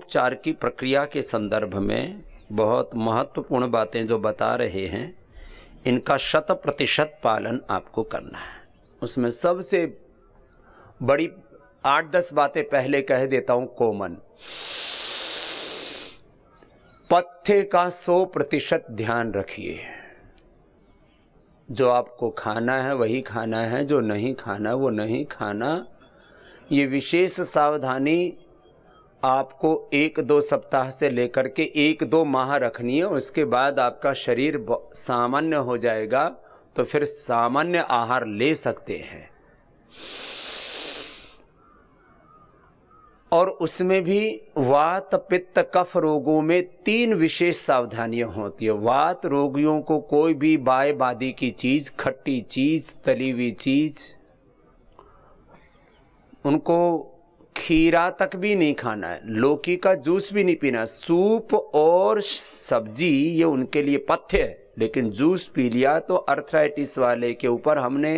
योगोपचार की प्रक्रिया के संदर्भ में बहुत महत्वपूर्ण बातें जो बता रहे हैं, इनका 100% पालन आपको करना है। उसमें सबसे बड़ी 8-10 बातें पहले कह देता हूं। कॉमन पथ्य का 100% ध्यान रखिए। जो आपको खाना है वही खाना है, जो नहीं खाना वो नहीं खाना। ये विशेष सावधानी आपको 1-2 सप्ताह से लेकर के 1-2 माह रखनी है। उसके बाद आपका शरीर सामान्य हो जाएगा तो फिर सामान्य आहार ले सकते हैं। और उसमें भी वात पित्त कफ रोगों में 3 विशेष सावधानियां होती है। वात रोगियों को कोई भी बाय बादी की चीज, खट्टी चीज, तली हुई चीज, उनको खीरा तक भी नहीं खाना है, लौकी का जूस भी नहीं पीना। सूप और सब्जी ये उनके लिए पथ्य है, लेकिन जूस पी लिया तो अर्थराइटिस वाले के ऊपर हमने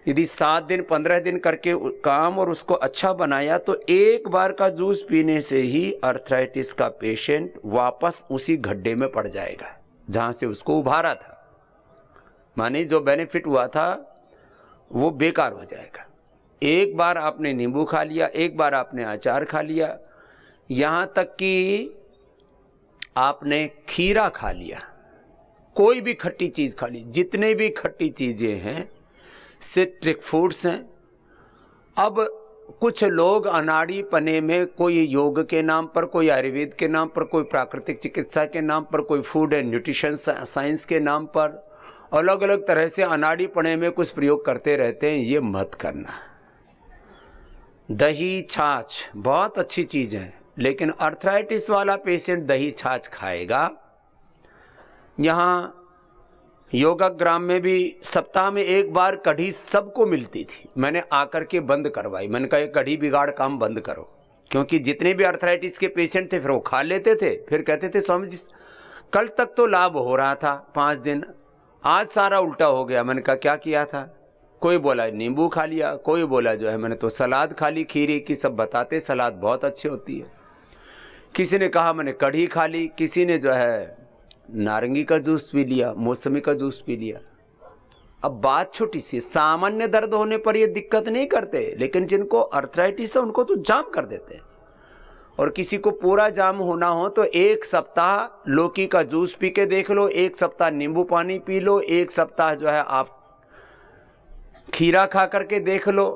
यदि 7 दिन 15 दिन करके काम और उसको अच्छा बनाया तो एक बार का जूस पीने से ही अर्थराइटिस का पेशेंट वापस उसी गड्ढे में पड़ जाएगा जहां से उसको उभारा था। माने जो बेनिफिट हुआ था वो बेकार हो जाएगा। एक बार आपने नींबू खा लिया, एक बार आपने अचार खा लिया, यहां तक कि आपने खीरा खा लिया, कोई भी खट्टी चीज खा ली, जितने भी खट्टी चीजें हैं सिट्रिक फूड्स हैं। अब कुछ लोग अनाड़ी पने में कोई योग के नाम पर, कोई आयुर्वेद के नाम पर, कोई प्राकृतिक चिकित्सा के नाम पर, कोई फूड एंड न्यूट्रिशन साइंस के नाम पर अलग अलग तरह से अनाड़ी पने में कुछ प्रयोग करते रहते हैं। ये मत करना। दही छाछ बहुत अच्छी चीज है, लेकिन अर्थराइटिस वाला पेशेंट दही छाछ खाएगा। यहाँ योगाग्राम में भी सप्ताह में एक बार कढ़ी सबको मिलती थी, मैंने आकर के बंद करवाई। मैंने कहा ये कढ़ी बिगाड़ काम बंद करो, क्योंकि जितने भी अर्थराइटिस के पेशेंट थे फिर वो खा लेते थे, फिर कहते थे स्वामी जी कल तक तो लाभ हो रहा था 5 दिन, आज सारा उल्टा हो गया। मैंने कहा क्या किया था? कोई बोला नींबू खा लिया, कोई बोला जो है मैंने तो सलाद खा ली खीरे की, सब बताते सलाद बहुत अच्छी होती है। किसी ने कहा मैंने कढ़ी खा ली, किसी ने जो है नारंगी का जूस पी लिया, मौसमी का जूस पी लिया। अब बात छोटी सी, सामान्य दर्द होने पर ये दिक्कत नहीं करते, लेकिन जिनको अर्थराइटिस है उनको तो जाम कर देते हैं। और किसी को पूरा जाम होना हो तो 1 सप्ताह लौकी का जूस पी के देख लो, 1 सप्ताह नींबू पानी पी लो, 1 सप्ताह जो है आप खीरा खा करके देख लो,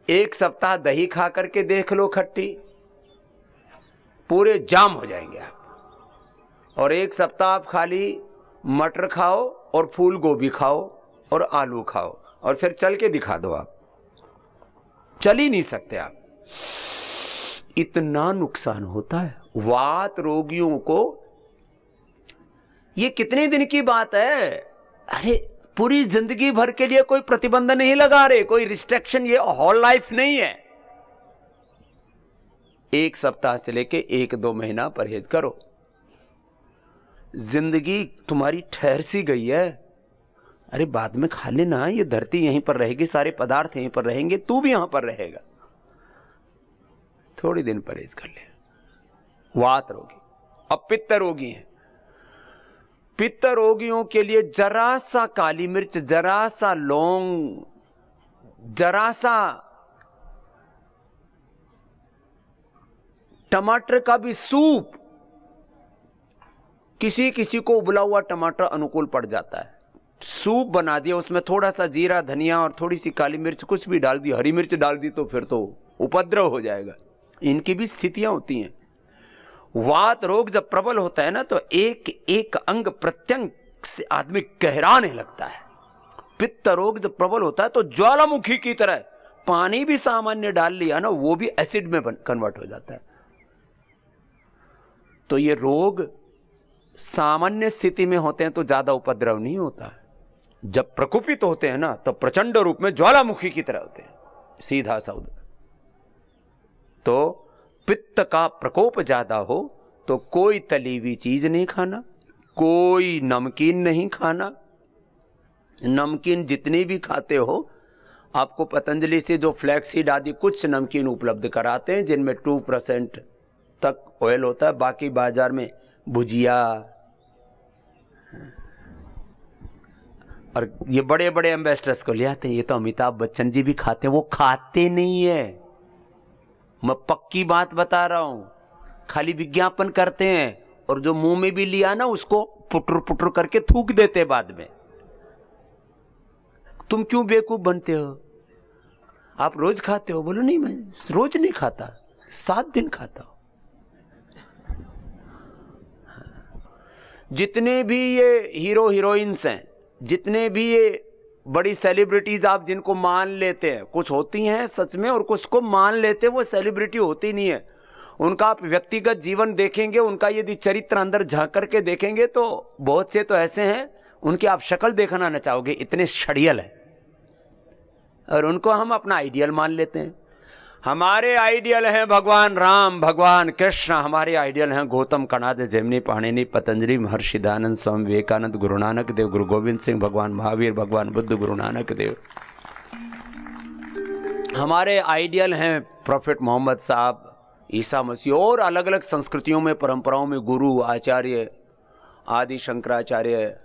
1 सप्ताह दही खा करके देख लो खट्टी, पूरे जाम हो जाएंगे आप। और 1 सप्ताह आप खाली मटर खाओ और फूल गोभी खाओ और आलू खाओ और फिर चल के दिखा दो। आप चल ही नहीं सकते आप, इतना नुकसान होता है वात रोगियों को। ये कितने दिन की बात है? अरे पूरी जिंदगी भर के लिए कोई प्रतिबंध नहीं लगा रहे, कोई रिस्ट्रिक्शन, ये होल लाइफ नहीं है। 1 सप्ताह से लेके 1-2 महीना परहेज करो, जिंदगी तुम्हारी ठहर सी गई है। अरे बाद में खा लेना, ये धरती यहीं पर रहेगी, सारे पदार्थ यहीं पर रहेंगे, तू भी यहां पर रहेगा। थोड़ी दिन परहेज कर ले। वात रोगी, अब पित्त रोगी हैं। पित्त रोगियों के लिए जरा सा काली मिर्च, जरा सा लौंग, जरा सा टमाटर का भी सूप, किसी किसी को उबला हुआ टमाटर अनुकूल पड़ जाता है, सूप बना दिया, उसमें थोड़ा सा जीरा धनिया और थोड़ी सी काली मिर्च कुछ भी डाल दी, हरी मिर्च डाल दी तो फिर तो उपद्रव हो जाएगा। इनकी भी स्थितियां होती हैं। वात रोग जब प्रबल होता है ना तो एक एक अंग प्रत्यंग से आदमी कहराने लगता है। पित्त रोग जब प्रबल होता है तो ज्वालामुखी की तरह पानी भी सामान्य डाल लिया ना वो भी एसिड में कन्वर्ट हो जाता है। तो ये रोग सामान्य स्थिति में होते हैं तो ज्यादा उपद्रव नहीं होता है, जब प्रकोपित होते हैं ना तो प्रचंड रूप में ज्वालामुखी की तरह होते हैं, सीधा सा उधर। तो पित्त का प्रकोप ज्यादा हो तो कोई तली हुई चीज नहीं खाना, कोई नमकीन नहीं खाना। नमकीन जितनी भी खाते हो, आपको पतंजलि से जो फ्लैक्सीड आदि कुछ नमकीन उपलब्ध कराते हैं जिनमें 2% तक ऑयल होता है, बाकी बाजार में भुजिया और ये बड़े बड़े एम्बेसडर्स को ले आते हैं। ये तो अमिताभ बच्चन जी भी खाते हैं, वो खाते नहीं है, मैं पक्की बात बता रहा हूं, खाली विज्ञापन करते हैं और जो मुंह में भी लिया ना उसको पुटर पुटर करके थूक देते बाद में। तुम क्यों बेवकूफ बनते हो? आप रोज खाते हो? बोलो नहीं मैं रोज नहीं खाता, 7 दिन खाता हूं। जितने भी ये हीरो हीरोइंस हैं, जितने भी ये बड़ी सेलिब्रिटीज आप जिनको मान लेते हैं, कुछ होती हैं सच में और कुछ को मान लेते हैं, वो सेलिब्रिटी होती नहीं है। उनका आप व्यक्तिगत जीवन देखेंगे, उनका यदि चरित्र अंदर झांक करके देखेंगे तो बहुत से तो ऐसे हैं उनकी आप शक्ल देखना न चाहोगे, इतने शड़ियल है, और उनको हम अपना आइडियल मान लेते हैं। हमारे आइडियल हैं भगवान राम, भगवान कृष्ण, हमारे आइडियल हैं गौतम, कणाद, जैमिनी, पाणिनि, पतंजलि, महर्षि दयानंद, स्वामी विवेकानंद, गुरु नानक देव, गुरु गोविंद सिंह, भगवान महावीर, भगवान बुद्ध, गुरु नानक देव। हमारे आइडियल हैं प्रॉफेट मोहम्मद साहब, ईसा मसीह, और अलग अलग संस्कृतियों में परंपराओं में गुरु, आचार्य, आदि शंकराचार्य,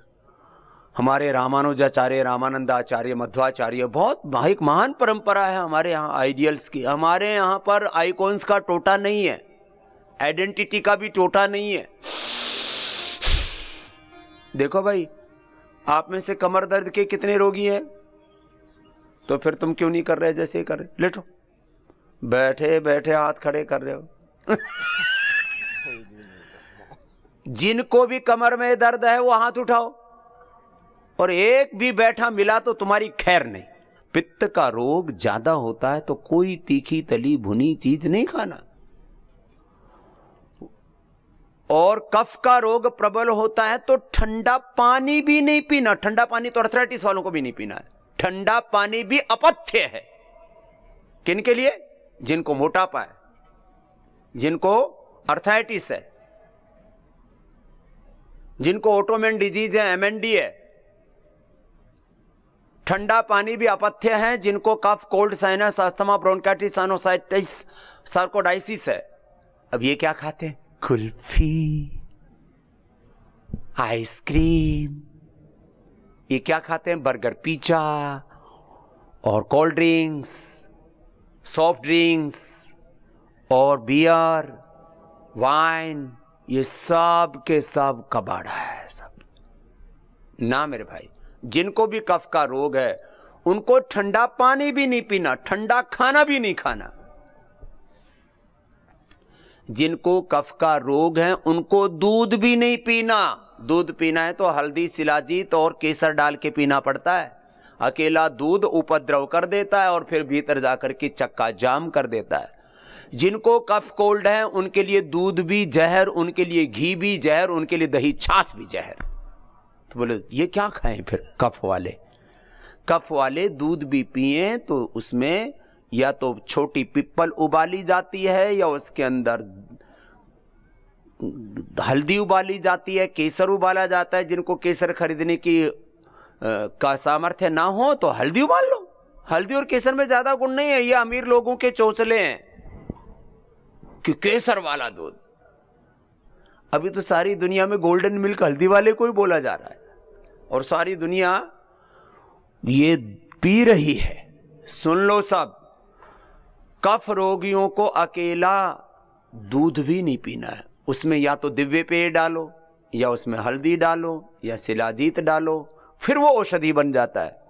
हमारे रामानुजाचार्य, रामानंदाचार्य, मध्वाचार्य, बहुत एक महान परंपरा है हमारे यहाँ आइडियल्स की। हमारे यहाँ पर आइकॉन्स का टोटा नहीं है, आइडेंटिटी का भी टोटा नहीं है। देखो भाई, आप में से कमर दर्द के कितने रोगी हैं? तो फिर तुम क्यों नहीं कर रहे जैसे कर रहे? लेटो, बैठे बैठे हाथ खड़े कर रहे हो। जिनको भी कमर में दर्द है वो हाथ उठाओ, और एक भी बैठा मिला तो तुम्हारी खैर नहीं। पित्त का रोग ज्यादा होता है तो कोई तीखी तली भुनी चीज नहीं खाना, और कफ का रोग प्रबल होता है तो ठंडा पानी भी नहीं पीना। ठंडा पानी तो अर्थराइटिस वालों को भी नहीं पीना है, ठंडा पानी भी अपथ्य है। किनके लिए? जिनको मोटापा है, जिनको अर्थराइटिस है, जिनको ऑटोमेन डिजीज है, एमएनडी है। ठंडा पानी भी अपथ्य है जिनको cough, cold, sinus, asthma, bronchitis, sinusitis, sarcoidosis है। अब ये क्या खाते हैं? कुल्फी, आइसक्रीम, ये क्या खाते हैं? बर्गर, पिज्जा और कोल्ड ड्रिंक्स, सॉफ्ट ड्रिंक्स और बियर, वाइन, ये सब के सब कबाड़ा है सब ना मेरे भाई। जिनको भी कफ का रोग है उनको ठंडा पानी भी नहीं पीना, ठंडा खाना भी नहीं खाना। जिनको कफ का रोग है उनको दूध भी नहीं पीना। दूध पीना है तो हल्दी, शिलाजीत और केसर डाल के पीना पड़ता है। अकेला दूध उपद्रव कर देता है और फिर भीतर जाकर के चक्का जाम कर देता है। जिनको कफ कोल्ड है उनके लिए दूध भी जहर, उनके लिए घी भी जहर, उनके लिए दही छाछ भी जहर। तो बोले ये क्या खाएं फिर? कफ वाले दूध भी पिए तो उसमें या तो छोटी पिप्पल उबाली जाती है या उसके अंदर हल्दी उबाली जाती है, केसर उबाला जाता है। जिनको केसर खरीदने की का सामर्थ्य ना हो तो हल्दी उबाल लो। हल्दी और केसर में ज्यादा गुण नहीं है, ये अमीर लोगों के चौचले हैं कि केसर वाला दूध। अभी तो सारी दुनिया में गोल्डन मिल्क हल्दी वाले को ही बोला जा रहा है और सारी दुनिया ये पी रही है। सुन लो सब, कफ रोगियों को अकेला दूध भी नहीं पीना है, उसमें या तो दिव्य पेय डालो या उसमें हल्दी डालो या शिलाजीत डालो, फिर वो औषधि बन जाता है।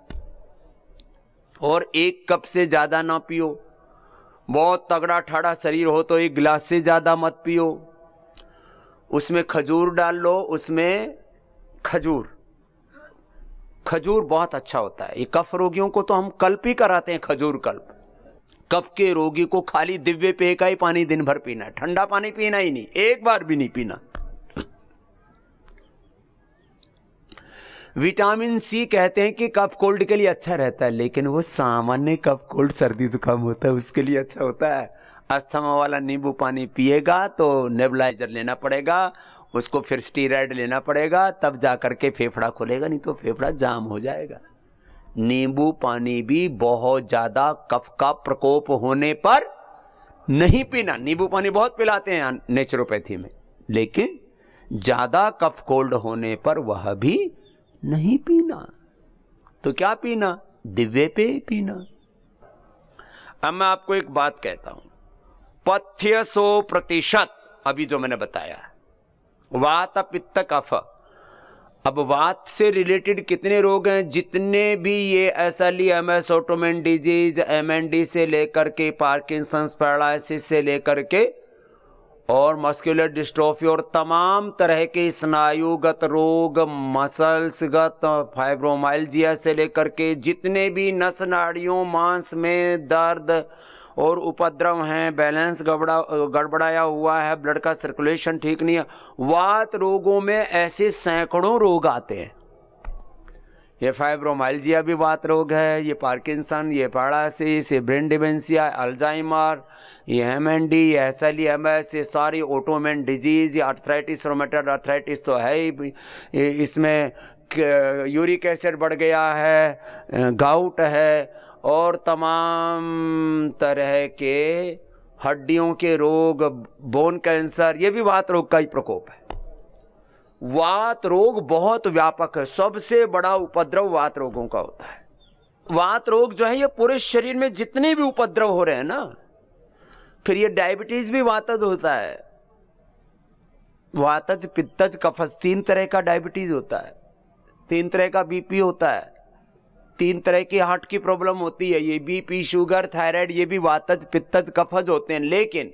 और 1 कप से ज्यादा ना पियो। बहुत तगड़ा ठाड़ा शरीर हो तो 1 गिलास से ज्यादा मत पियो। उसमें खजूर डाल लो, उसमें खजूर बहुत अच्छा होता है। ये कफ रोगियों को तो हम कल्प ही कराते हैं, खजूर कल्प। कफ के रोगी को खाली दिव्य पेय का ही पानी दिन भर पीना है, ठंडा पानी पीना ही नहीं, एक बार भी नहीं पीना। विटामिन सी कहते हैं कि कफ कोल्ड के लिए अच्छा रहता है, लेकिन वो सामान्य कफ कोल्ड सर्दी जुकाम होता है उसके लिए अच्छा होता है। अस्थमा वाला नींबू पानी पिएगा तो नेबुलाइजर लेना पड़ेगा, उसको फिर स्टीरॉयड लेना पड़ेगा, तब जाकर के फेफड़ा खुलेगा, नहीं तो फेफड़ा जाम हो जाएगा। नींबू पानी भी बहुत ज्यादा कफ का प्रकोप होने पर नहीं पीना। नींबू पानी बहुत पिलाते हैं नेचुरोपैथी में, लेकिन ज्यादा कफ कोल्ड होने पर वह भी नहीं पीना। तो क्या पीना? दिव्य पेय पीना। अब मैं आपको एक बात कहता हूं, पथ्य 100%, अभी जो मैंने बताया, वात पित्त कफ। अब वात से रिलेटेड कितने रोग हैं? जितने भी ये SLE-MS, ऑटोइम्यून डिजीज, MND से लेकर के पार्किंसंस, पैरालिसिस से लेकर के और मस्कुलर डिस्ट्रोफी और तमाम तरह के स्नायुगत रोग, मसल्सगत, फाइब्रोमाइल्जिया से लेकर के जितने भी नस नाड़ियों मांस में दर्द और उपद्रव हैं, बैलेंस गड़बड़ाया हुआ है, ब्लड का सर्कुलेशन ठीक नहीं है, वात रोगों में ऐसे सैकड़ों रोग आते हैं। ये फाइब्रोमाइल्जिया भी वात रोग है, ये पार्किंसन, ये पैरालिसिस, ये ब्रेन डिमेंशिया, अल्जाइमर, ये MND, ये SLE-MS, ये सारी ऑटोइम्यून डिजीज, ये आर्थराइटिस, रोमेटॉइड आर्थराइटिस तो है ही, इसमें यूरिक एसिड बढ़ गया है, गाउट है और तमाम तरह के हड्डियों के रोग, बोन कैंसर, ये भी वात रोग का ही प्रकोप है। वात रोग बहुत व्यापक है, सबसे बड़ा उपद्रव वात रोगों का होता है। वात रोग जो है ये पूरे शरीर में जितने भी उपद्रव हो रहे हैं ना, फिर ये डायबिटीज भी वातज होता है। वातज, पित्तज, कफज, 3 तरह का डायबिटीज होता है, 3 तरह का BP होता है, 3 तरह की हार्ट की प्रॉब्लम होती है। ये BP, शुगर, थायराइड, ये भी वातज, पित्तज, कफज होते हैं। लेकिन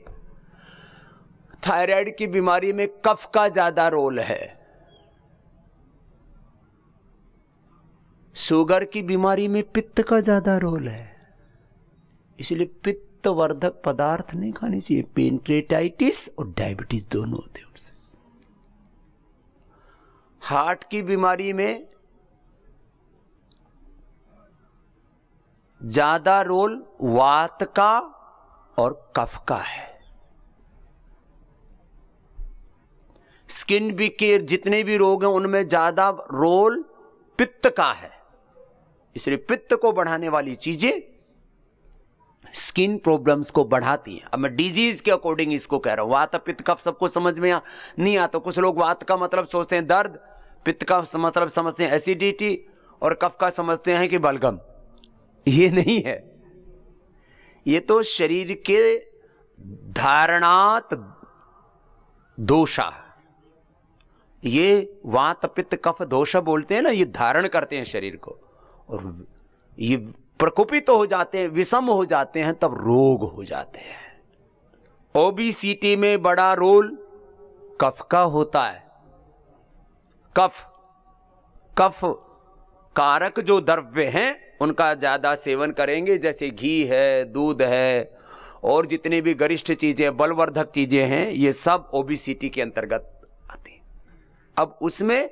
थायराइड की बीमारी में कफ का ज्यादा रोल है, शुगर की बीमारी में पित्त का ज्यादा रोल है, इसलिए पित्तवर्धक पदार्थ नहीं खाने चाहिए। पेनक्रेटाइटिस और डायबिटीज दोनों होते हैं उनसे। हार्ट की बीमारी में ज्यादा रोल वात का और कफ का है। स्किन भी के जितने भी रोग हैं उनमें ज्यादा रोल पित्त का है, इसलिए पित्त को बढ़ाने वाली चीजें स्किन प्रॉब्लम्स को बढ़ाती हैं। अब मैं डिजीज के अकॉर्डिंग इसको कह रहा हूं। वात, पित्त, कफ सबको समझ में नहीं आता। कुछ लोग वात का मतलब सोचते हैं दर्द, पित्त का मतलब समझते हैं एसिडिटी और कफ का समझते हैं कि बलगम। ये नहीं है, ये तो शरीर के धारणात दोषा, ये वात पित्त कफ दोष बोलते हैं ना, ये धारण करते हैं शरीर को और ये प्रकोपित हो जाते हैं, विषम हो जाते हैं, तब रोग हो जाते हैं। ओबेसिटी में बड़ा रोल कफ का होता है। कफ कारक जो द्रव्य हैं उनका ज्यादा सेवन करेंगे, जैसे घी है, दूध है और जितने भी गरिष्ठ चीजें, बलवर्धक चीजें हैं, ये सब ओबेसिटी के अंतर्गत आती हैं। अब उसमें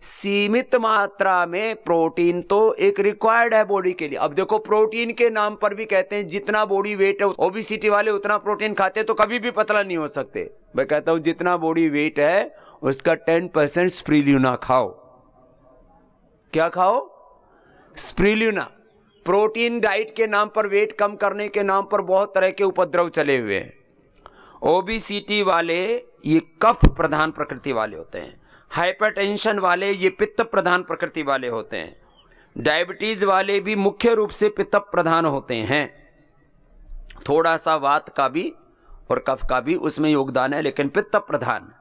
सीमित मात्रा में प्रोटीन तो एक रिक्वायर्ड है बॉडी के लिए। अब देखो, प्रोटीन के नाम पर भी कहते हैं जितना बॉडी वेट है, ओबेसिटी वाले उतना प्रोटीन खाते तो कभी भी पतला नहीं हो सकते। मैं कहता हूं जितना बॉडी वेट है उसका 10% स्प्रुलिना खाओ। क्या खाओ? स्प्रुलिना। प्रोटीन डाइट के नाम पर, वेट कम करने के नाम पर बहुत तरह के उपद्रव चले हुए हैं। ओबेसिटी वाले ये कफ प्रधान प्रकृति वाले होते हैं, हाइपरटेंशन वाले ये पित्त प्रधान प्रकृति वाले होते हैं, डायबिटीज वाले भी मुख्य रूप से पित्त प्रधान होते हैं। थोड़ा सा वात का भी और कफ का भी उसमें योगदान है, लेकिन पित्त प्रधान।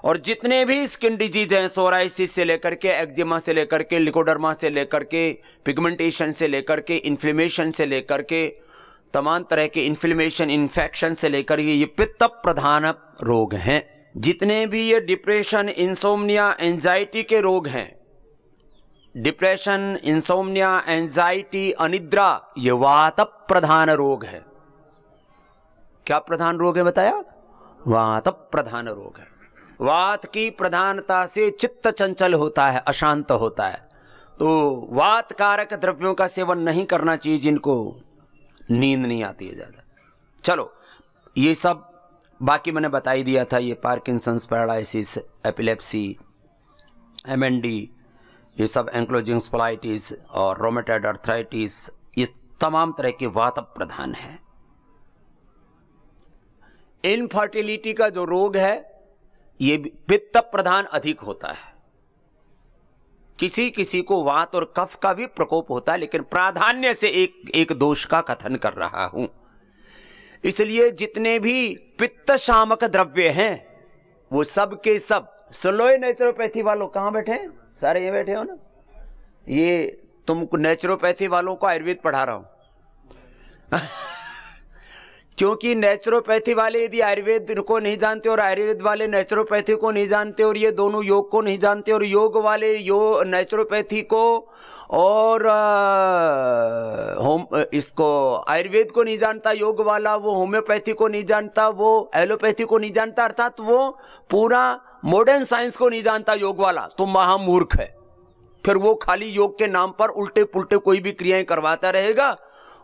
और जितने भी स्किन डिजीज हैं, सोराइसिस से लेकर के, एक्जिमा से लेकर के, लिकोडर्मा से लेकर के, पिगमेंटेशन से लेकर के, इन्फ्लेमेशन से लेकर के, तमाम तरह के इन्फ्लेमेशन, इन्फेक्शन से लेकर ये पित्त प्रधान रोग हैं। जितने भी ये डिप्रेशन, इंसोम्निया, एंजाइटी के रोग हैं, डिप्रेशन, इंसोम्निया, एंजाइटी, अनिद्रा, ये वात प्रधान रोग है। क्या प्रधान रोग है बताया? वात प्रधान रोग है। वात की प्रधानता से चित्त चंचल होता है, अशांत होता है। तो वात कारक द्रव्यों का सेवन नहीं करना चाहिए, जिनको नींद नहीं आती है ज्यादा। चलो, ये सब बाकी मैंने बता ही दिया था। ये पार्किंसंस, पैरालिसिस, एपिलेप्सी, MND, ये सब एंक्लोजिंग स्पॉलाइटिस और रोमेटॉइड आर्थराइटिस, ये तमाम तरह के वात प्रधान हैं। इनफर्टिलिटी का जो रोग है ये पित्त प्रधान अधिक होता है। किसी किसी को वात और कफ का भी प्रकोप होता है, लेकिन प्राधान्य से एक दोष का कथन कर रहा हूं। इसलिए जितने भी पित्त शामक द्रव्य हैं वो सब के सब, सुनो नेचुरोपैथी वालों, कहां बैठे हैं? सारे ये बैठे हो ना? ये तुमको नेचुरोपैथी वालों को आयुर्वेद पढ़ा रहा हूं क्योंकि नेचुरोपैथी वाले यदि आयुर्वेद को नहीं जानते और आयुर्वेद वाले नेचुरोपैथी को नहीं जानते और ये दोनों योग को नहीं जानते और योग वाले नेचुरोपैथी को और इसको आयुर्वेद को नहीं जानता, योग वाला वो होम्योपैथी को नहीं जानता, वो एलोपैथी को नहीं जानता, अर्थात वो पूरा मॉडर्न साइंस को नहीं जानता योग वाला, तो महामूर्ख है। फिर वो खाली योग के नाम पर उल्टे पुल्टे कोई भी क्रियाएं करवाता रहेगा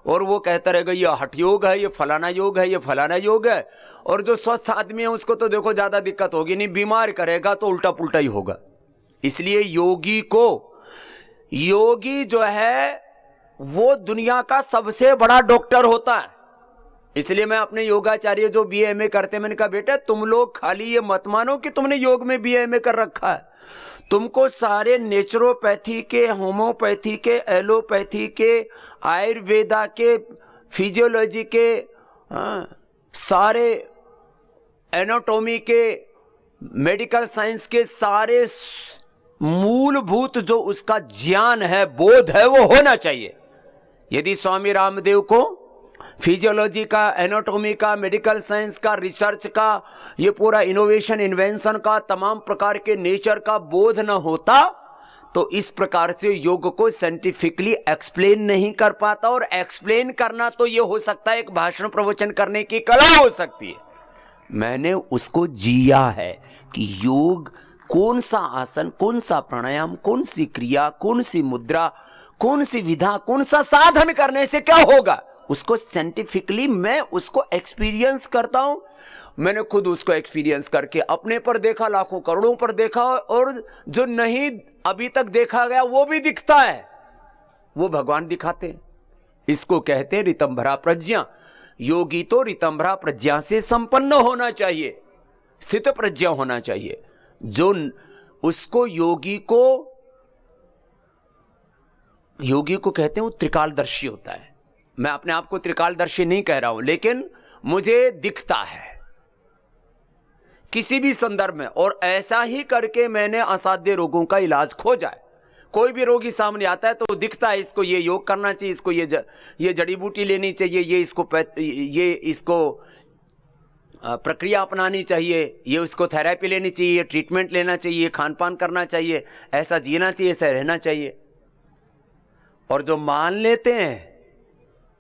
और वो कहता रहेगा ये हठ योग है, ये फलाना योग है, ये फलाना योग है। और जो स्वस्थ आदमी है उसको तो देखो ज्यादा दिक्कत होगी नहीं, बीमार करेगा तो उल्टा पुल्टा ही होगा। इसलिए योगी जो है वो दुनिया का सबसे बड़ा डॉक्टर होता है। इसलिए मैं अपने योगाचार्य जो BA MA करते, मैंने कहा बेटा तुम लोग खाली ये मत मानो कि तुमने योग में BA MA कर रखा है, तुमको सारे नेचुरोपैथी के, होम्योपैथी के, एलोपैथी के, आयुर्वेदा के, फिजियोलॉजी के, सारे एनाटॉमी के, मेडिकल साइंस के सारे मूलभूत जो उसका ज्ञान है, बोध है, वो होना चाहिए। यदि स्वामी रामदेव को फिजियोलॉजी का, एनाटॉमी का, मेडिकल साइंस का, रिसर्च का, ये पूरा इनोवेशन, इन्वेंशन का, तमाम प्रकार के नेचर का बोध न होता तो इस प्रकार से योग को साइंटिफिकली एक्सप्लेन नहीं कर पाता। और एक्सप्लेन करना तो ये हो सकता है, एक भाषण प्रवचन करने की कला हो सकती है। मैंने उसको जिया है कि योग कौन सा आसन, कौन सा प्राणायाम, कौन सी क्रिया, कौन सी मुद्रा, कौन सी विधा, कौन सा साधन करने से क्या होगा, उसको साइंटिफिकली मैं उसको एक्सपीरियंस करता हूं। मैंने खुद उसको एक्सपीरियंस करके अपने पर देखा, लाखों करोड़ों पर देखा, और जो नहीं अभी तक देखा गया वो भी दिखता है, वो भगवान दिखाते हैं। इसको कहते हैं ऋतंभरा प्रज्ञा। योगी तो ऋतंभरा प्रज्ञा से संपन्न होना चाहिए, स्थित प्रज्ञा होना चाहिए। जो उसको योगी को कहते हैं वो त्रिकालदर्शी होता है। मैं अपने आप को त्रिकालदर्शी नहीं कह रहा हूं, लेकिन मुझे दिखता है किसी भी संदर्भ में, और ऐसा ही करके मैंने असाध्य रोगों का इलाज खोजा है। कोई भी रोगी सामने आता है तो दिखता है इसको ये योग करना चाहिए, इसको ये जड़ी बूटी लेनी चाहिए, ये इसको प्रक्रिया अपनानी चाहिए, ये उसको थेरेपी लेनी चाहिए, ये ट्रीटमेंट लेना चाहिए, खान पान करना चाहिए, ऐसा जीना चाहिए, ऐसा रहना चाहिए। और जो मान लेते हैं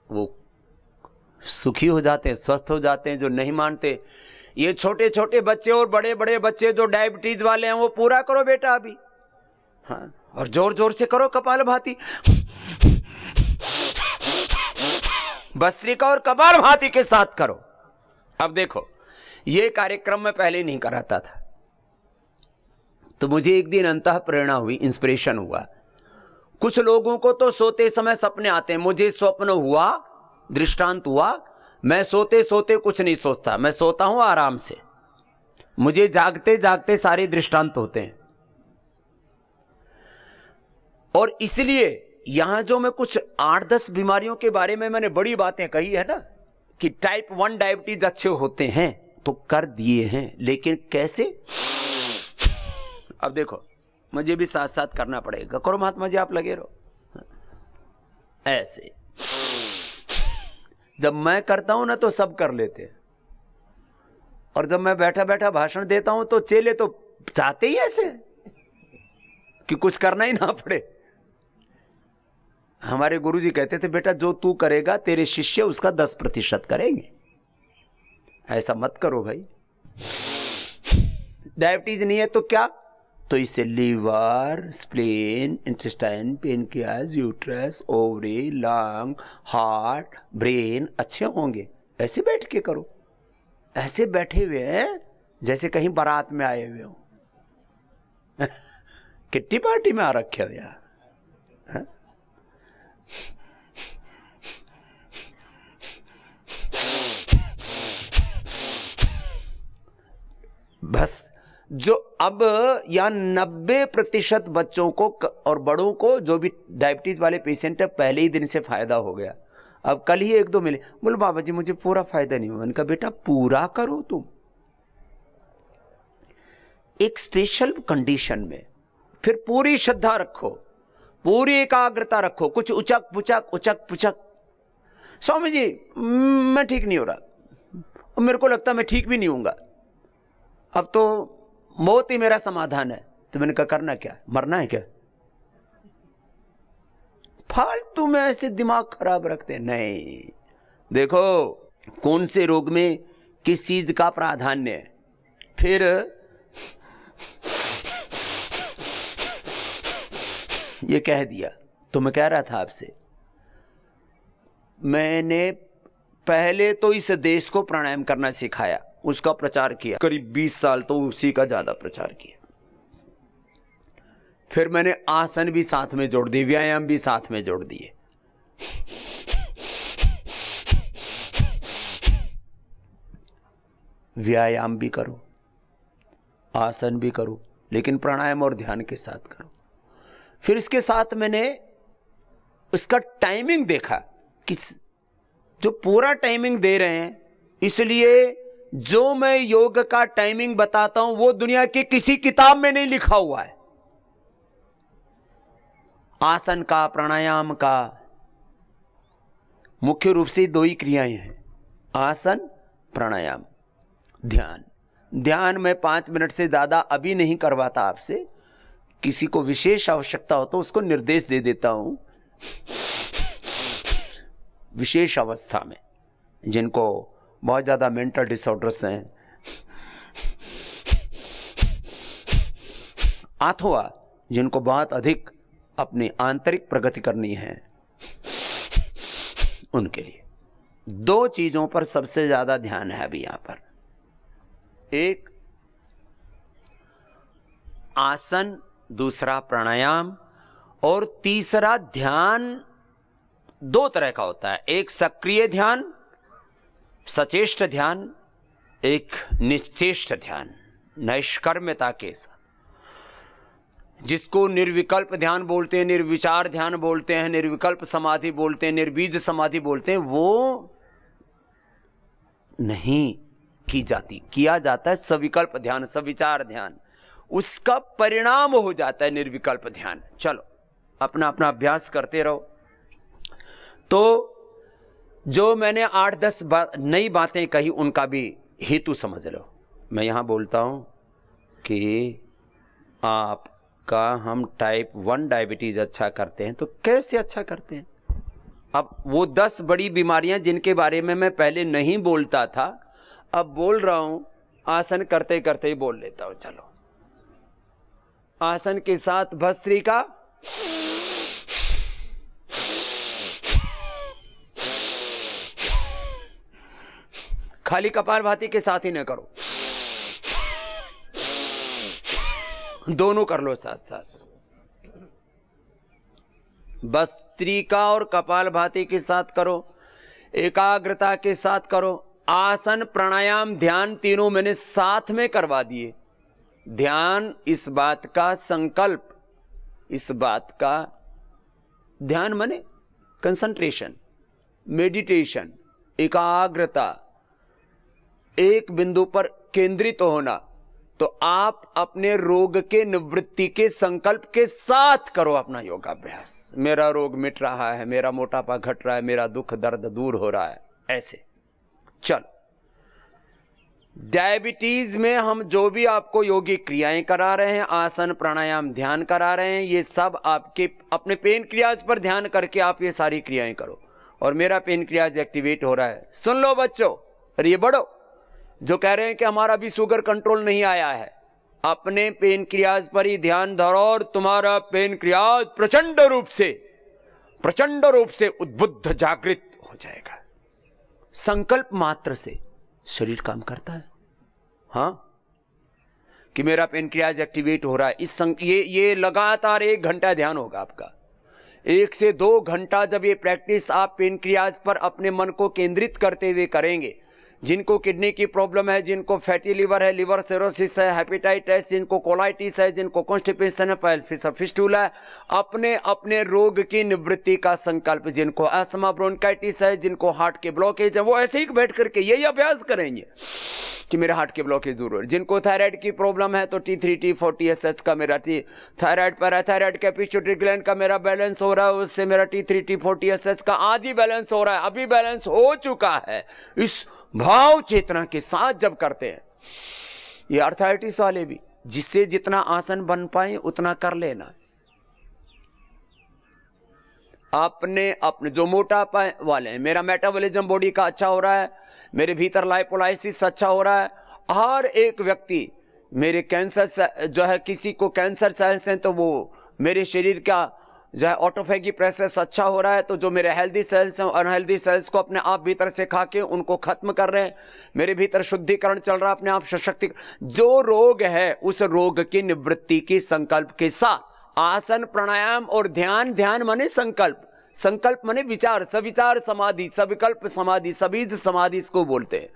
वो सुखी हो जाते हैं, स्वस्थ हो जाते हैं। जो नहीं मानते, ये छोटे छोटे बच्चे और बड़े बड़े बच्चे जो डायबिटीज वाले हैं, वो पूरा करो बेटा अभी, हाँ, और जोर जोर से करो कपालभाति, भस्त्रिका और कपालभाति के साथ करो। अब देखो, ये कार्यक्रम मैं पहले नहीं कराता था, तो मुझे एक दिन अंतः प्रेरणा हुई, इंस्पिरेशन हुआ। कुछ लोगों को तो सोते समय सपने आते हैं, मुझे स्वप्न हुआ, दृष्टांत हुआ। मैं सोते सोते कुछ नहीं सोचता, मैं सोता हूं आराम से, मुझे जागते जागते सारे दृष्टांत होते हैं। और इसलिए यहां जो मैं कुछ 8-10 बीमारियों के बारे में मैंने बड़ी बातें कही है ना, कि टाइप 1 डायबिटीज अच्छे होते हैं तो कर दिए हैं, लेकिन कैसे? अब देखो, मुझे भी साथ साथ करना पड़ेगा। करो महात्मा जी, आप लगे रहो ऐसे। जब मैं करता हूं ना तो सब कर लेते हैं, और जब मैं बैठा बैठा भाषण देता हूं तो चेले तो चाहते ही ऐसे कि कुछ करना ही ना पड़े। हमारे गुरुजी कहते थे, बेटा जो तू करेगा तेरे शिष्य उसका 10% करेंगे, ऐसा मत करो भाई। डायबिटीज नहीं है तो क्या? तो इससे liver, spleen, intestine, pancreas, uterus, ovary, lung, heart, brain अच्छे होंगे। ऐसे बैठ के करो, ऐसे बैठे हुए हैं जैसे कहीं बारात में आए हुए हो, किट्टी पार्टी में आ रखे हो यार। बस जो अब या 90% बच्चों को और बड़ों को, जो भी डायबिटीज वाले पेशेंट है, पहले ही दिन से फायदा हो गया। अब कल ही 1-2 मिले, बोले बाबा जी मुझे पूरा फायदा नहीं हुआ। इनका बेटा पूरा करो तुम एक स्पेशल कंडीशन में, फिर पूरी श्रद्धा रखो, पूरी एकाग्रता रखो। कुछ उचक पुचक स्वामी जी मैं ठीक नहीं हो रहा, मेरे को लगता मैं ठीक भी नहीं होऊंगा, अब तो मौत ही मेरा समाधान है। तो मैंने कहा करना क्या, मरना है क्या? फालतू में ऐसे दिमाग खराब रखते नहीं। देखो कौन से रोग में किस चीज का प्राधान्य है। फिर ये कह दिया तो मैं कह रहा था आपसे, मैंने पहले तो इस देश को प्राणायाम करना सिखाया, उसका प्रचार किया, करीब 20 साल तो उसी का ज्यादा प्रचार किया। फिर मैंने आसन भी साथ में जोड़ दिए, व्यायाम भी साथ में जोड़ दिए। व्यायाम भी करो, आसन भी करो, लेकिन प्राणायाम और ध्यान के साथ करो। फिर इसके साथ मैंने उसका टाइमिंग देखा कि जो पूरा टाइमिंग दे रहे हैं, इसलिए जो मैं योग का टाइमिंग बताता हूं वो दुनिया की किसी किताब में नहीं लिखा हुआ है। आसन का, प्राणायाम का मुख्य रूप से 2 ही क्रियाएं हैं, आसन, प्राणायाम, ध्यान। ध्यान में 5 मिनट से ज्यादा अभी नहीं करवाता आपसे, किसी को विशेष आवश्यकता हो तो उसको निर्देश दे देता हूं। विशेष अवस्था में जिनको बहुत ज्यादा मेंटल डिसऑर्डर्स हैं, अथवा जिनको बहुत अधिक अपनी आंतरिक प्रगति करनी है, उनके लिए 2 चीजों पर सबसे ज्यादा ध्यान है अभी यहां पर। एक आसन, दूसरा प्राणायाम, और तीसरा ध्यान 2 तरह का होता है। एक सक्रिय ध्यान, सचेष्ट ध्यान, एक निश्चेष्ट ध्यान, नैष्कर्म्यता के साथ, जिसको निर्विकल्प ध्यान बोलते हैं, निर्विचार ध्यान बोलते हैं, निर्विकल्प समाधि बोलते हैं, निर्बीज समाधि बोलते हैं। वो नहीं की जाती, किया जाता है सविकल्प ध्यान, सविचार ध्यान, उसका परिणाम हो जाता है निर्विकल्प ध्यान। चलो अपना अपना अभ्यास करते रहो। तो जो मैंने 8-10 नई बातें कही, उनका भी हेतु समझ लो। मैं यहां बोलता हूं कि आपका हम टाइप 1 डायबिटीज अच्छा करते हैं, तो कैसे अच्छा करते हैं? अब वो 10 बड़ी बीमारियां जिनके बारे में मैं पहले नहीं बोलता था, अब बोल रहा हूं, आसन करते करते ही बोल लेता हूं। चलो, आसन के साथ भस्त्रिका, खाली कपालभाति के साथ ही न करो, दोनों कर लो साथ साथ। भस्त्रिका और कपालभाति के साथ करो, एकाग्रता के साथ करो। आसन, प्राणायाम, ध्यान तीनों मैंने साथ में करवा दिए। ध्यान इस बात का संकल्प, इस बात का ध्यान माने कंसंट्रेशन, मेडिटेशन, एकाग्रता, एक बिंदु पर केंद्रित होना। तो आप अपने रोग के निवृत्ति के संकल्प के साथ करो अपना योगाभ्यास। मेरा रोग मिट रहा है, मेरा मोटापा घट रहा है, मेरा दुख दर्द दूर हो रहा है, ऐसे चलो। डायबिटीज में हम जो भी आपको योगिक क्रियाएं करा रहे हैं, आसन, प्राणायाम, ध्यान करा रहे हैं, ये सब आपके अपने पेनक्रियाज पर ध्यान करके आप ये सारी क्रियाएं करो। और मेरा पेनक्रियाज एक्टिवेट हो रहा है। सुन लो बच्चों, और ये बड़ो जो कह रहे हैं कि हमारा भी शुगर कंट्रोल नहीं आया है, अपने पेनक्रियाज पर ही ध्यान धरो और तुम्हारा पेनक्रियाज प्रचंड रूप से उद्बुद्ध, जागृत हो जाएगा। संकल्प मात्र से शरीर काम करता है। हाँ, कि मेरा पेनक्रियाज एक्टिवेट हो रहा है। ये लगातार 1 घंटा ध्यान होगा आपका। 1 से 2 घंटा जब ये प्रैक्टिस आप पेनक्रियाज पर अपने मन को केंद्रित करते हुए करेंगे, जिनको किडनी की प्रॉब्लम है, जिनको फैटी लिवर है, लिवर सिरोसिस है, हेपेटाइटिस, जिनको कोलाइटिस है, जिनको कॉन्स्टिपेशन है, पाइल्स फिस्टूला है, अपने अपने रोग की निवृत्ति का संकल्प, जिनको अस्थमा ब्रोंकाइटिस है, जिनको हार्ट के ब्लॉकेज है, वो ऐसे ही बैठ करके यही अभ्यास करेंगे कि मेरे हार्ट के ब्लॉकेज दूर हो। जिनको थायराइड की प्रॉब्लम है तो T3 T4 TSH का मेरा थायराइड पैराथायराइड का पिट्यूटरी ग्लैंड का मेरा बैलेंस हो रहा है, उससे मेरा T3 T4 TSH का आज ही बैलेंस हो रहा है, अभी बैलेंस हो चुका है। इस भाव चेतना के साथ जब करते हैं, ये आर्थराइटिस वाले भी, जिससे जितना आसन बन पाए उतना कर लेना। अपने जो मोटापा वाले हैं, मेरा मेटाबॉलिज्म बॉडी का अच्छा हो रहा है, मेरे भीतर लाइपोलाइसिस अच्छा हो रहा है। हर एक व्यक्ति, मेरे कैंसर जो है, किसी को कैंसर सेल्स हैं तो वो मेरे शरीर का जो है ऑटोफेगी प्रोसेस अच्छा हो रहा है, तो जो मेरे हेल्दी सेल्स हैं अनहेल्दी सेल्स को अपने आप भीतर से खा के उनको खत्म कर रहे हैं। मेरे भीतर शुद्धिकरण चल रहा है, अपने आप सशक्तिकरण। जो रोग है उस रोग की निवृत्ति की संकल्प के साथ आसन प्राणायाम और ध्यान, ध्यान माने संकल्प, संकल्प माने विचार, सविचार समाधि, सविकल्प समाधि, सबीज समाधि इसको बोलते हैं।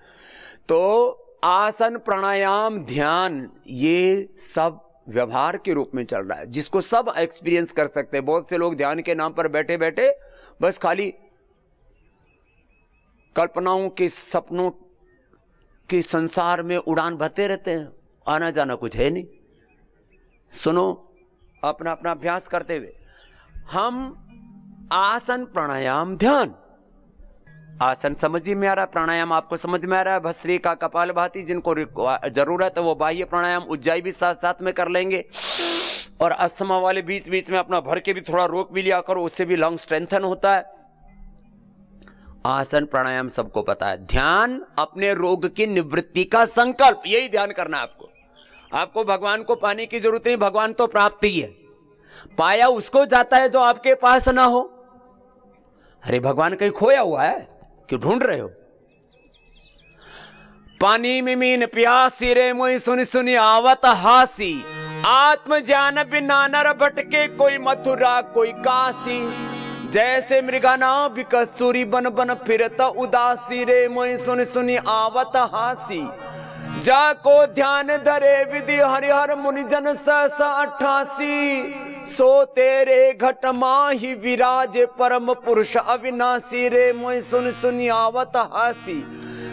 तो आसन प्राणायाम ध्यान ये सब व्यवहार के रूप में चल रहा है, जिसको सब एक्सपीरियंस कर सकते हैं। बहुत से लोग ध्यान के नाम पर बैठे बैठे बस खाली कल्पनाओं के, सपनों के संसार में उड़ान भरते रहते हैं, आना जाना कुछ है नहीं। सुनो, अपना अपना अभ्यास करते हुए हम आसन प्राणायाम ध्यान, आसन समझ में आ रहा है, प्राणायाम आपको समझ में आ रहा है, भस्त्रिका कपालभाति, जिनको जरूरत है वो बाह्य प्राणायाम उज्जाई भी साथ साथ में कर लेंगे। और अस्थमा वाले बीच बीच में अपना भर के भी थोड़ा रोक भी लिया करो, उससे भी लंग स्ट्रेंथन होता है। आसन प्राणायाम सबको पता है। ध्यान अपने रोग की निवृत्ति का संकल्प, यही ध्यान करना है आपको। आपको भगवान को पाने की जरूरत नहीं, भगवान तो प्राप्ति है। पाया उसको जाता है जो आपके पास ना हो। अरे भगवान कहीं खोया हुआ है, क्यों ढूंढ रहे हो? पानी में मीन प्यासी रे मुई सुनी सुनी आवत हासी, आत्म ज्ञान बिना नर भटके, कोई मथुरा कोई काशी, जैसे मृगाना बिकसूरी बन बन फिरता उदासी रे मुई सुनी सुनी आवत हासी, जाको ध्यान धरे विधि हरिहर मुनिजन सहसा 88, सो तेरे घट माही विराजे परम पुरुष अविनाशी रे मोई सुन सुनी आवत हासी,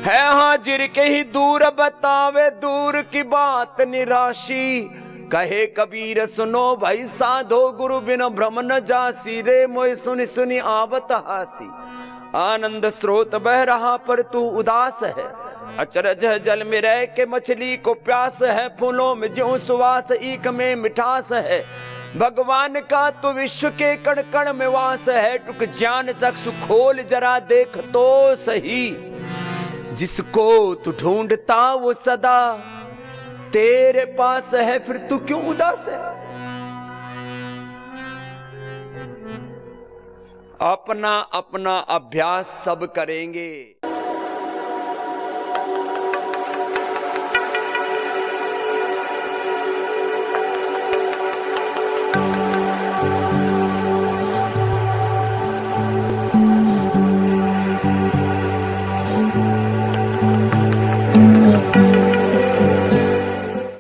है हाजिर के ही दूर बतावे दूर की बात निराशी, कहे कबीर सुनो भाई साधो गुरु बिन भ्रम न जासी रे मोई सुनी सुनी आवत हासी, आनंद स्रोत बह रहा पर तू उदास है, अचरज जल में रह के मछली को प्यास है, फूलों में ज्यों सुवास ईख में मिठास है, भगवान का तो विश्व के कण कण में वास है, टुक ज्ञान चक्षु खोल जरा देख तो सही, जिसको तू ढूंढता वो सदा तेरे पास है, फिर तू क्यों उदास है? अपना अपना अभ्यास सब करेंगे।